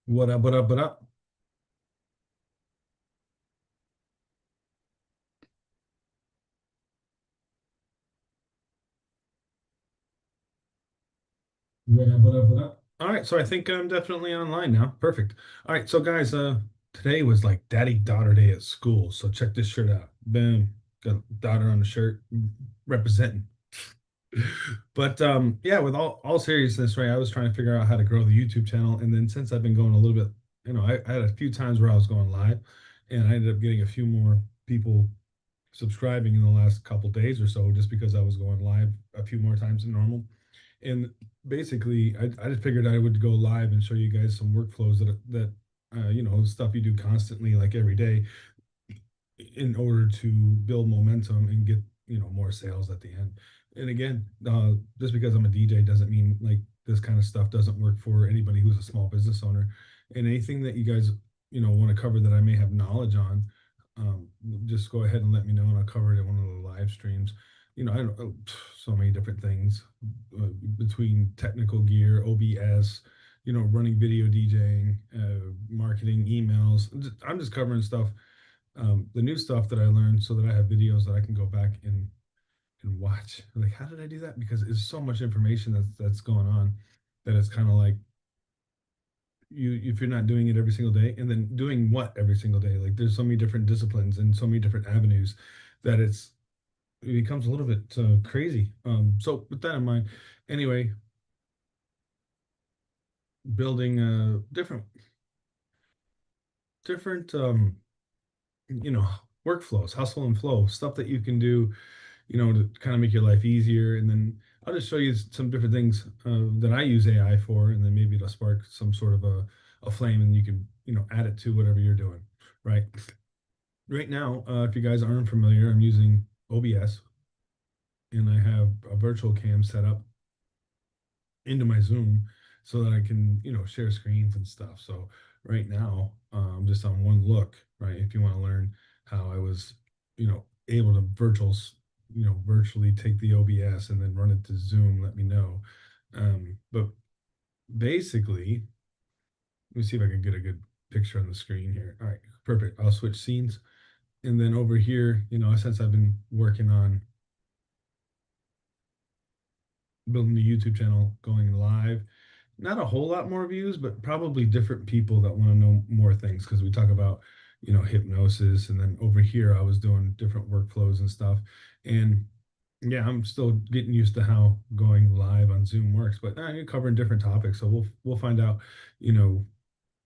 What up, what up, what up? What up, what up, what up? All right, so I think I'm definitely online now. Perfect. All right, so guys, today was like daddy-daughter day at school. So check this shirt out. Boom. Got daughter on the shirt representing. But yeah, with all seriousness, right? I was trying to figure out how to grow the YouTube channel. And then since I've been going a little bit, I had a few times where I was going live and I ended up getting a few more people subscribing in the last couple days or so just because I was going live a few more times than normal. And basically, I just figured I would go live and show you guys some workflows that stuff you do constantly, like every day, in order to build momentum and get more sales at the end. And again, just because I'm a DJ doesn't mean like this kind of stuff doesn't work for anybody who's a small business owner. And anything that you guys want to cover that I may have knowledge on, just go ahead and let me know, and I'll cover it in one of the live streams. I don't so many different things between technical gear, OBS, running video DJing, marketing, emails. I'm just covering stuff, the new stuff that I learned, so that I have videos that I can go back and watch. Like, how did I do that? Because it's so much information that's going on that it's kind of like you if you're not doing it every single day, and then doing what every single day. Like, there's so many different disciplines and so many different avenues that it becomes a little bit crazy. So with that in mind, anyway, building different you know workflows, hustle and flow, stuff that you can do to kind of make your life easier. And then I'll just show you some different things that I use AI for, and then maybe it'll spark some sort of a flame, and you can add it to whatever you're doing. Right. Right now, if you guys aren't familiar, I'm using OBS, and I have a virtual cam set up into my Zoom so that I can, share screens and stuff. So right now, just on one look, right? If you want to learn how I was, able to virtually take the OBS and then run it to Zoom, let me know. But basically, let me see if I can get a good picture on the screen here. All right, perfect. I'll switch scenes. And then over here, since I've been working on building the YouTube channel, going live, not a whole lot more views, but probably different people that want to know more things, because we talk about, hypnosis. And then over here, I was doing different workflows and stuff. And yeah, I'm still getting used to how going live on Zoom works, but you're covering different topics. So we'll find out, you know,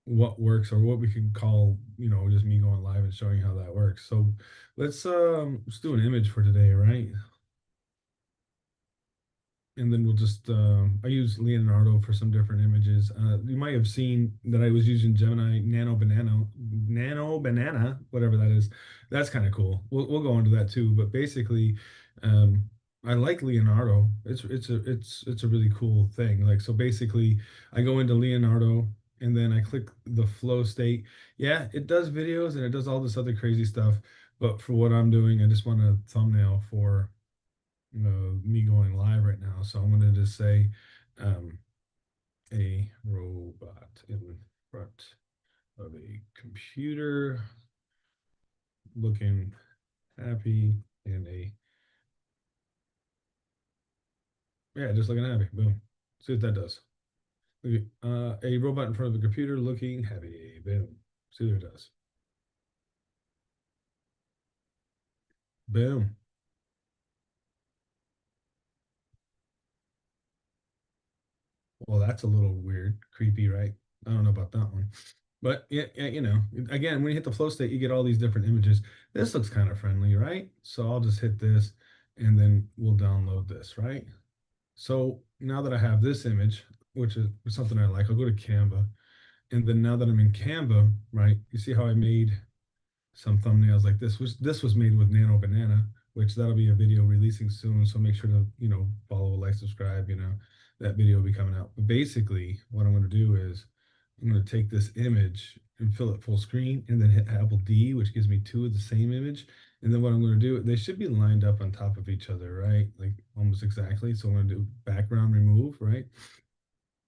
what works, or what we can call, just me going live and showing how that works. So let's do an image for today, right? And then we'll just I use Leonardo for some different images. You might have seen that I was using Gemini Nano Banana, whatever that is. That's kind of cool. We'll go into that too. But basically, um, I like Leonardo. It's a really cool thing. Like, so basically, I go into Leonardo and then I click the flow state. Yeah, it does videos and it does all this other crazy stuff. But for what I'm doing, I just want a thumbnail for me going live right now. So I'm going to just say um, a robot in front of a computer looking happy, and yeah, just looking happy. Boom. See what that does. Okay, a robot in front of a computer looking happy. Boom. See what it does. Boom. Well, that's a little weird, creepy, right? I don't know about that one. But yeah, yeah, again, when you hit the flow state, you get all these different images. This looks kind of friendly, right? So I'll just hit this and then we'll download this, right? So now that I have this image, which is something I like, I'll go to Canva. And then now that I'm in Canva, right, you see how I made some thumbnails like this, which this was made with Nano Banana, which that'll be a video releasing soon. So make sure to, follow, like, subscribe, that video will be coming out. But basically what I'm going to do is I'm going to take this image and fill it full screen, and then hit Apple D, which gives me two of the same image. And then what I'm going to do, they should be lined up on top of each other, right? Like almost exactly. So I'm going to do background remove, right?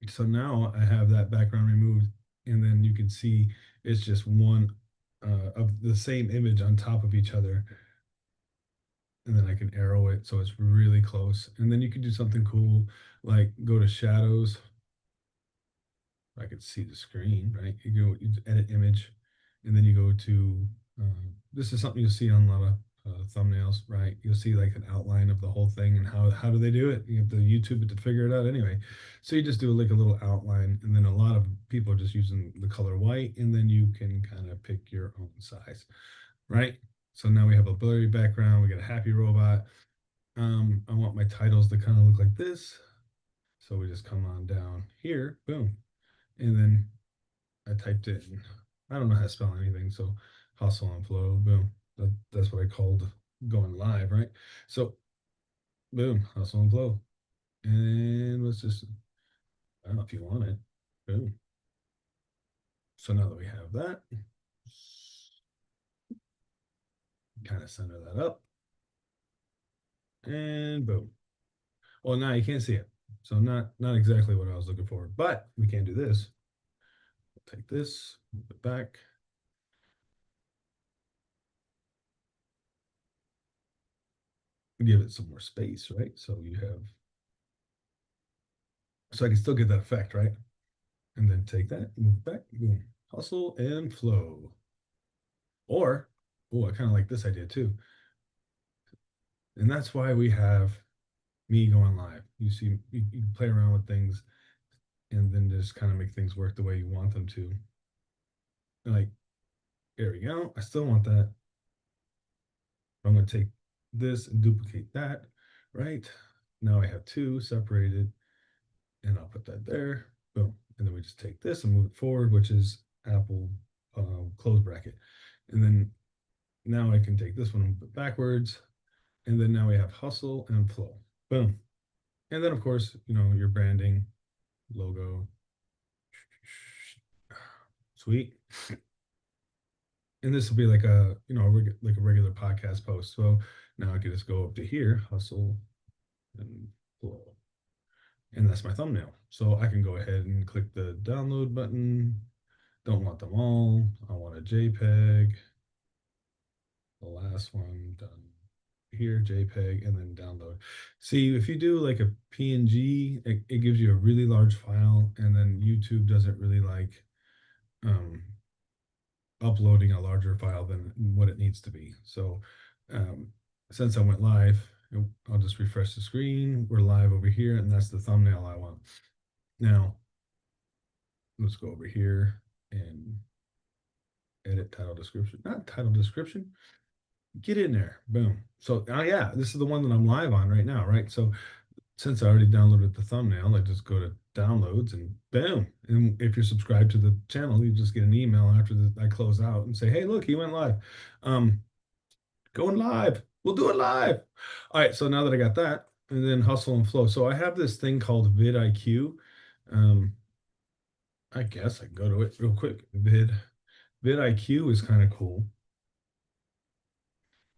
So now I have that background removed, and then you see it's just one of the same image on top of each other, and then I can arrow it so it's really close. And then you can do something cool like go to shadows. I could see the screen, right? You edit image, and then you go to this is something you'll see on a lot of thumbnails, right? You'll see like an outline of the whole thing and how do they do it? You have to YouTube it to figure it out anyway. So you just do like a little outline, and then a lot of people are just using the color white, and then you can kind of pick your own size, right? So now we have a blurry background, we got a happy robot. I want my titles to kind of look like this. So we just come on down here, boom, and then I typed it in. I don't know how to spell anything, so hustle and flow, boom. That's what I called going live, right? So boom, hustle and flow. And let's just, I don't know if you want it. Boom. So now that we have that, kind of center that up. And boom. Well, now you can't see it. So not exactly what I was looking for, but we can do this. We'll take this, move it back. Give it some more space, right? So you have, so I can still get that effect, right? And then take that, move it back, boom, hustle and flow. Or, oh, I kind of like this idea too. And that's why we have me going live. You see, you play around with things and then just kind of make things work the way you want them to. Like, there we go. I still want that. I'm going to take this and duplicate that, right? Now I have two separated, and I'll put that there. Boom. And then we just take this and move it forward, which is Apple close bracket. And then now I can take this one and move it backwards. And then now we have hustle and flow. Boom. And then, of course, your branding, logo. Sweet. And this will be like like a regular podcast post. So now I can just go up to here, hustle and flow. And that's my thumbnail. So I can go ahead and click the download button. Don't want them all. I want a JPEG. The last one done here, JPEG, and then download. See, if you do like a PNG, it gives you a really large file, and then YouTube doesn't really like um, uploading a larger file than what it needs to be. So um, since I went live, I'll just refresh the screen. We're live over here, and that's the thumbnail I want. Now, let's go over here and edit title description. Not title description. Get in there. Boom. So, oh yeah, this is the one that I'm live on right now, right? So since I already downloaded the thumbnail, I just go to downloads and boom. And if you're subscribed to the channel, you just get an email after I close out and say, hey, look, he went live. Going live. We'll do it live. All right. So now that I got that, and then hustle and flow. So I have this thing called vidIQ. Um, I guess I can go to it real quick. vidIQ is kind of cool.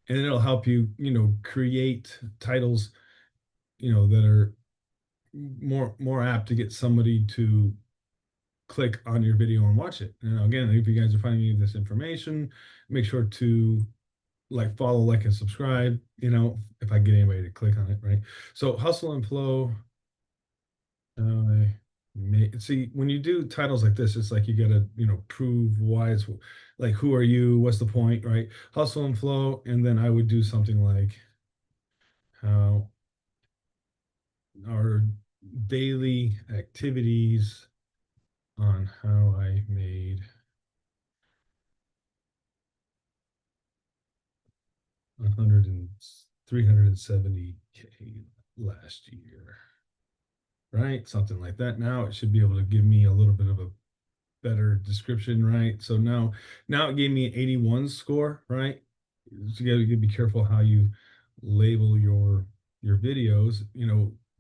And it'll help you, create titles, that are more apt to get somebody to click on your video and watch it. And again, if you guys are finding any of this information, make sure to like follow, like, and subscribe, if I get anybody to click on it, right? So hustle and flow. See, when you do titles like this, it's like you gotta, prove why it's like, who are you? What's the point, right? Hustle and flow. And then I would do something like how our daily activities on how I made 100 and 370K last year, right? Something like that. Now it should be able to give me a little bit of a better description, right? So now it gave me an 81 score, right? So you gotta be careful how you label your videos.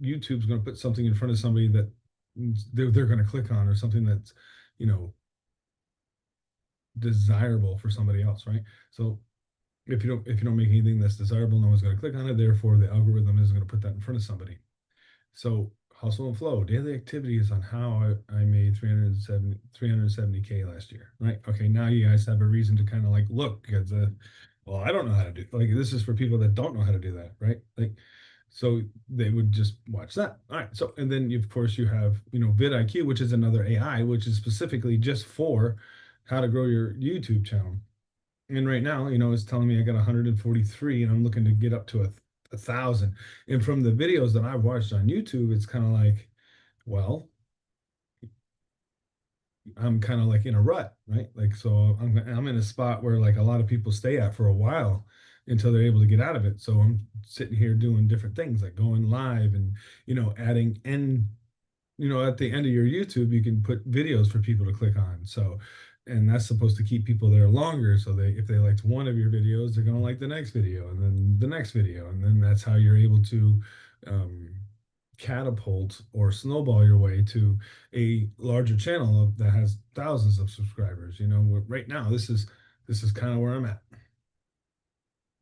YouTube's going to put something in front of somebody that they're going to click on, or something that's, you know, desirable for somebody else, right? So if you don't make anything that's desirable, no one's going to click on it. Therefore, the algorithm is going to put that in front of somebody. So Hustle and flow, daily activities on how I made 370K last year. Right. Okay. Now you guys have a reason to kind of like look because, well, I don't know how to do like this is for people that don't know how to do that. Right. Like, so they would just watch that. All right. So, and then of course you have, vidIQ, which is another AI, which is specifically just for how to grow your YouTube channel. And right now, it's telling me I got 143 and I'm looking to get up to a thousand. And from the videos that I've watched on YouTube, it's kind of like, well, I'm kind of like in a rut, right? Like, so I'm in a spot where like a lot of people stay at for a while until they're able to get out of it. So I'm sitting here doing different things like going live and, adding end at the end of your YouTube, you can put videos for people to click on. So, and that's supposed to keep people there longer. So if they liked one of your videos, they're going to like the next video and then the next video. And then that's how you're able to um, catapult or snowball your way to a larger channel that has thousands of subscribers. Right now, this is kind of where I'm at.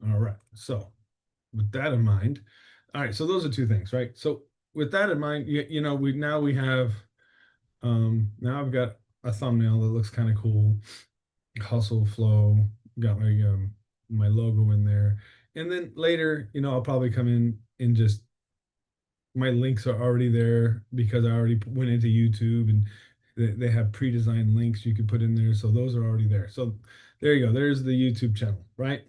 All right. So with that in mind, all right. So those are two things, right? So with that in mind, we have now I've got a thumbnail that looks kind of cool. Hustle flow, got my logo in there. And then later, I'll probably come in and just my links are already there because I already went into YouTube and they have pre-designed links you could put in there. So those are already there. So there you go. There's the YouTube channel, right?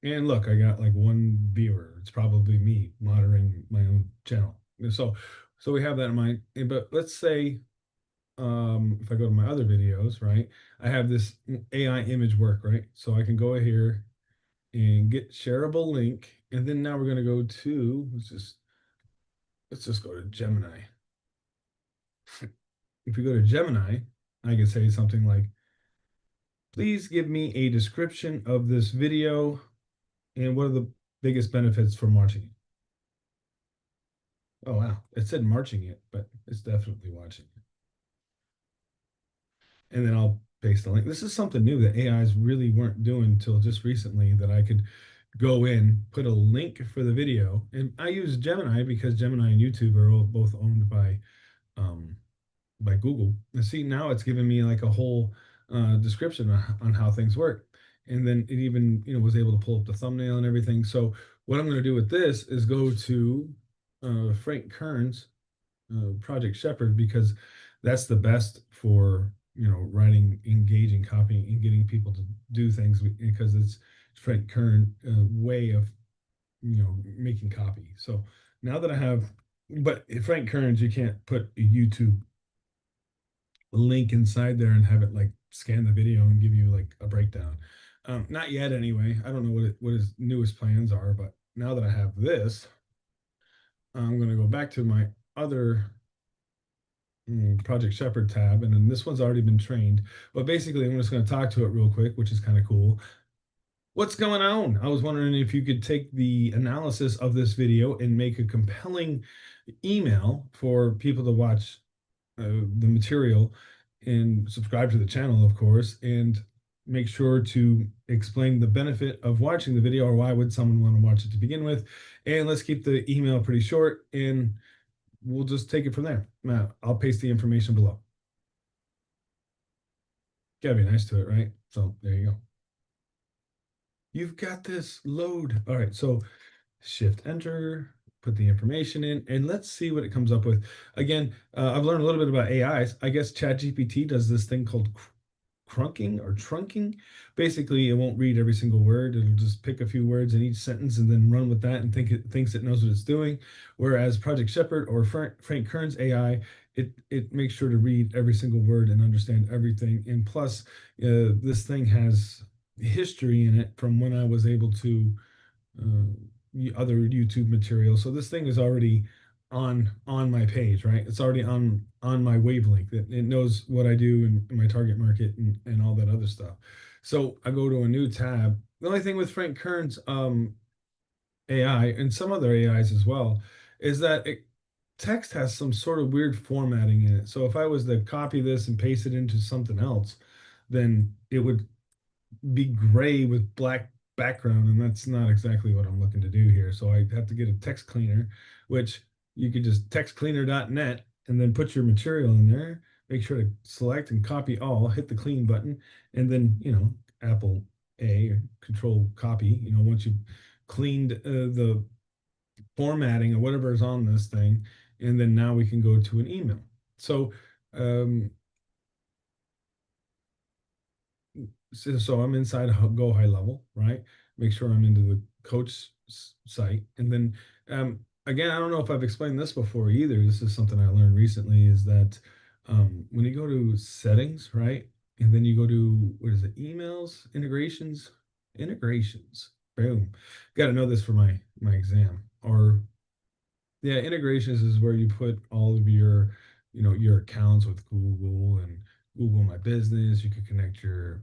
And look, I got like one viewer. It's probably me monitoring my own channel. So we have that in mind. But let's say if I go to my other videos, right, I have this AI image work, right? So I can go here and get shareable link. And then now we're going to go to, let's just go to Gemini. If we go to Gemini, I can say something like, please give me a description of this video and what are the biggest benefits from watching it. Oh, wow. It said marching it, but it's definitely watching it. And then I'll paste the link. This is something new that AIs really weren't doing until just recently that I could go in, put a link for the video. And I use Gemini because Gemini and YouTube are both owned um, by Google. And see, now it's giving me like a whole description on how things work. And then it even, was able to pull up the thumbnail and everything. So what I'm going to do with this is go to Frank Kern's Project Shepherd because that's the best for writing engaging copy and getting people to do things because it's Frank Kern way of making copy. So now that I have, but Frank Kern's you can't put a YouTube link inside there and have it like scan the video and give you like a breakdown. Not yet anyway. I don't know what his newest plans are, but now that I have this, I'm going to go back to my other Project Shepherd tab, and then this one's already been trained. But basically, I'm just going to talk to it real quick, which is kind of cool. What's going on? I was wondering if you could take the analysis of this video and make a compelling email for people to watch the material and subscribe to the channel, of course, and make sure to explain the benefit of watching the video or why would someone want to watch it to begin with. And let's keep the email pretty short and we'll just take it from there. I'll paste the information below. Gotta be nice to it, right? So there you go. You've got this load. All right, so shift enter, put the information in, and let's see what it comes up with. Again, I've learned a little bit about AIs. I guess ChatGPT does this thing called crunking or trunking. Basically, it won't read every single word. It'll just pick a few words in each sentence and then run with that and thinks it knows what it's doing. Whereas Project Shepherd or Frank Kern's AI, it makes sure to read every single word and understand everything. And plus, this thing has history in it from when I was able to other YouTube material. So this thing is already on my page, right? It's already on my wavelength. It knows what I do in my target market and all that other stuff. So I go to a new tab. The only thing with Frank Kern's AI and some other AIs as well is that text has some sort of weird formatting in it. So if I was to copy this and paste it into something else, then it would be gray with black background, and that's not exactly what I'm looking to do here. So I have to get a text cleaner, which you could just text cleaner.net and then put your material in there. Make sure to select and copy all, hit the clean button, and then, Apple A or control copy, once you've cleaned the formatting or whatever is on this thing, and then now we can go to an email. So, um, so I'm inside Go High Level, right? Make sure I'm into the coach site, and then again, I don't know if I've explained this before either. This is something I learned recently. Is that when you go to settings, right, and then you go to what is it? Emails, integrations. Boom. Got to know this for my exam. Or yeah, integrations is where you put all of your accounts with Google and Google My Business. You could connect your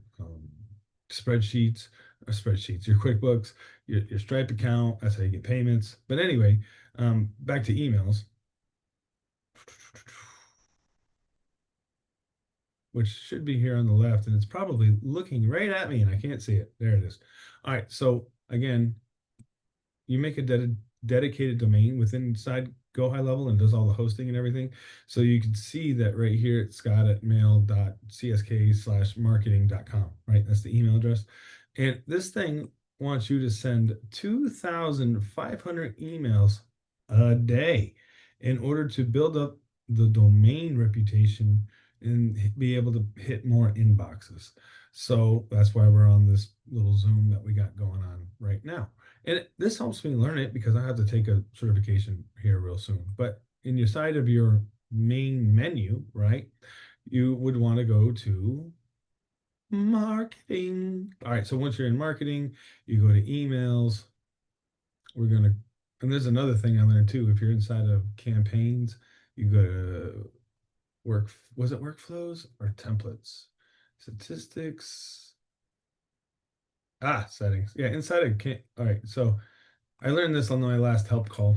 spreadsheets, your QuickBooks, your Stripe account. That's how you get payments. But anyway, back to emails, which should be here on the left, and it's probably looking right at me, and I can't see it. There it is. All right. So again, you make a dedicated domain within inside Go High Level and does all the hosting and everything. So you can see that right here it's Scott at mail.csk/marketing.com, right? That's the email address. And this thing wants you to send 2,500 emails a day in order to build up the domain reputation and be able to hit more inboxes. So that's why we're on this little Zoom that we got going on right now. And this helps me learn it because I have to take a certification here real soon. But in your side of your main menu, right, you would want to go to marketing. All right. So once you're in marketing, you go to emails. We're going to, and there's another thing I learned too. If you're inside of campaigns, you go to was it workflows or templates? Statistics. Settings. Yeah, inside of all right. So I learned this on my last help call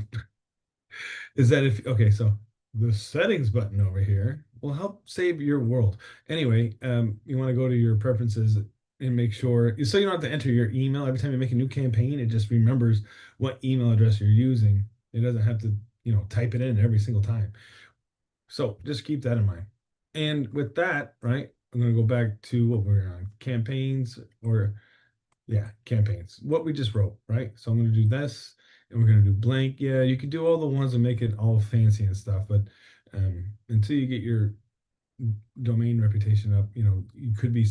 is that if okay, so the settings button over here will help save your world. Anyway, you want to go to your preferences and make sure so you don't have to enter your email every time you make a new campaign. It just remembers what email address you're using. It doesn't have to, type it in every single time. So just keep that in mind. And with that, right, I'm going to go back to what we're on campaigns or yeah, campaigns. What we just wrote, right? So I'm going to do this and we're going to do blank. Yeah, you can do all the ones and make it all fancy and stuff, but until you get your domain reputation up, you could be,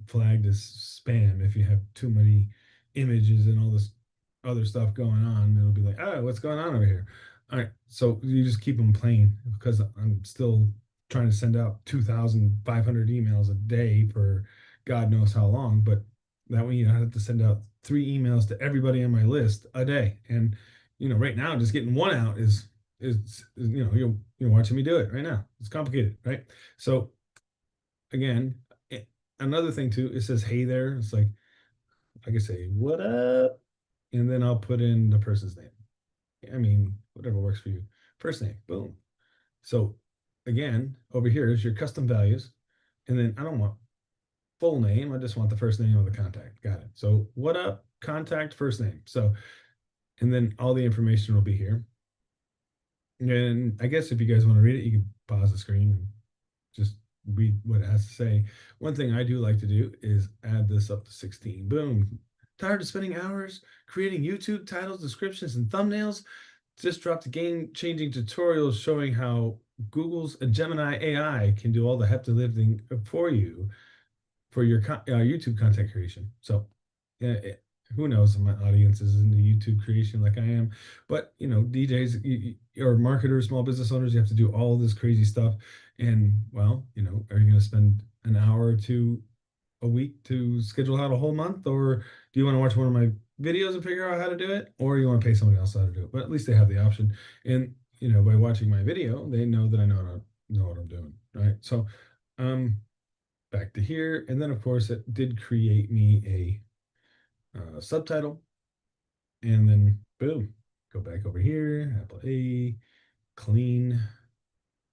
flagged as spam if you have too many images and all this other stuff going on. It'll be like, oh, what's going on over here? All right. So you just keep them plain because I'm still trying to send out 2,500 emails a day for God knows how long. But that way, I have to send out 3 emails to everybody on my list a day. And, right now, just getting one out is you're watching me do it right now. It's complicated, right? So again, another thing too, it says hey there. It's like I can say what up, and then I'll put in the person's name. I mean, whatever works for you. First name, boom. So again, over here is your custom values, and then I don't want full name. I just want the first name of the contact. Got it. So what up, contact, first name. So and then all the information will be here. And I guess if you guys want to read it, you can pause the screen and just read what it has to say. One thing I do like to do is add this up to 16. Boom. Tired of spending hours creating YouTube titles, descriptions, and thumbnails? Just dropped a game-changing tutorial showing how Google's Gemini AI can do all the heavy lifting for you for your YouTube content creation. So, yeah, who knows if my audience is into YouTube creation like I am, but DJs or marketers, small business owners, you have to do all this crazy stuff. And well, are you going to spend an hour or two a week to schedule out a whole month, or do you want to watch one of my videos and figure out how to do it, or you want to pay somebody else how to do it? But at least they have the option. And by watching my video, they know that I know what I'm doing, right? So, um, back to here. And then, of course, it did create me a subtitle. And then, boom, go back over here, Apple A, clean,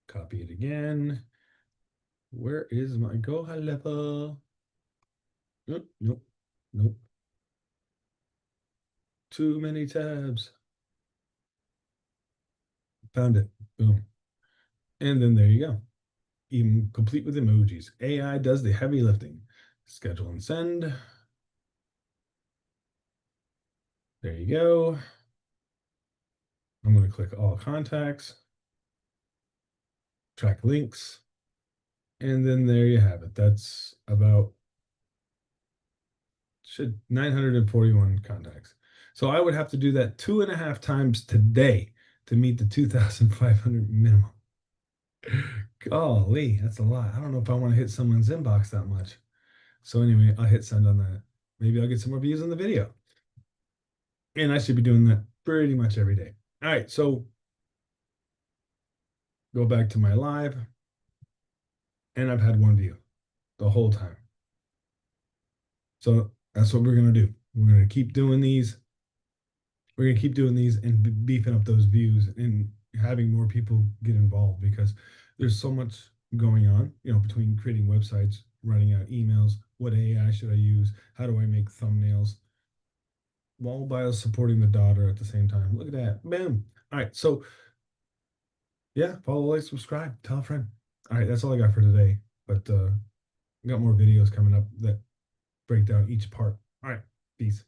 copy it again. Where is my Go High Level? Nope, nope, nope. Too many tabs. Found it. Boom. And then there you go. Even complete with emojis. AI does the heavy lifting. Schedule and send. There you go. I'm going to click all contacts, track links, and then there you have it. That's about should 941 contacts. So I would have to do that 2.5 times today to meet the 2,500 minimum. Golly, that's a lot. I don't know if I want to hit someone's inbox that much. So anyway, I'll hit send on that. Maybe I'll get some more views on the video. And I should be doing that pretty much every day. All right, so go back to my live, and I've had one view the whole time. So that's what we're gonna do. We're gonna keep doing these. We're gonna keep doing these and beefing up those views and having more people get involved because there's so much going on, between creating websites, writing out emails, what AI should I use, how do I make thumbnails, while by supporting the daughter at the same time. Look at that. Boom. All right. So yeah, follow, like, subscribe, tell a friend. All right, that's all I got for today. But I got more videos coming up that break down each part. All right, peace.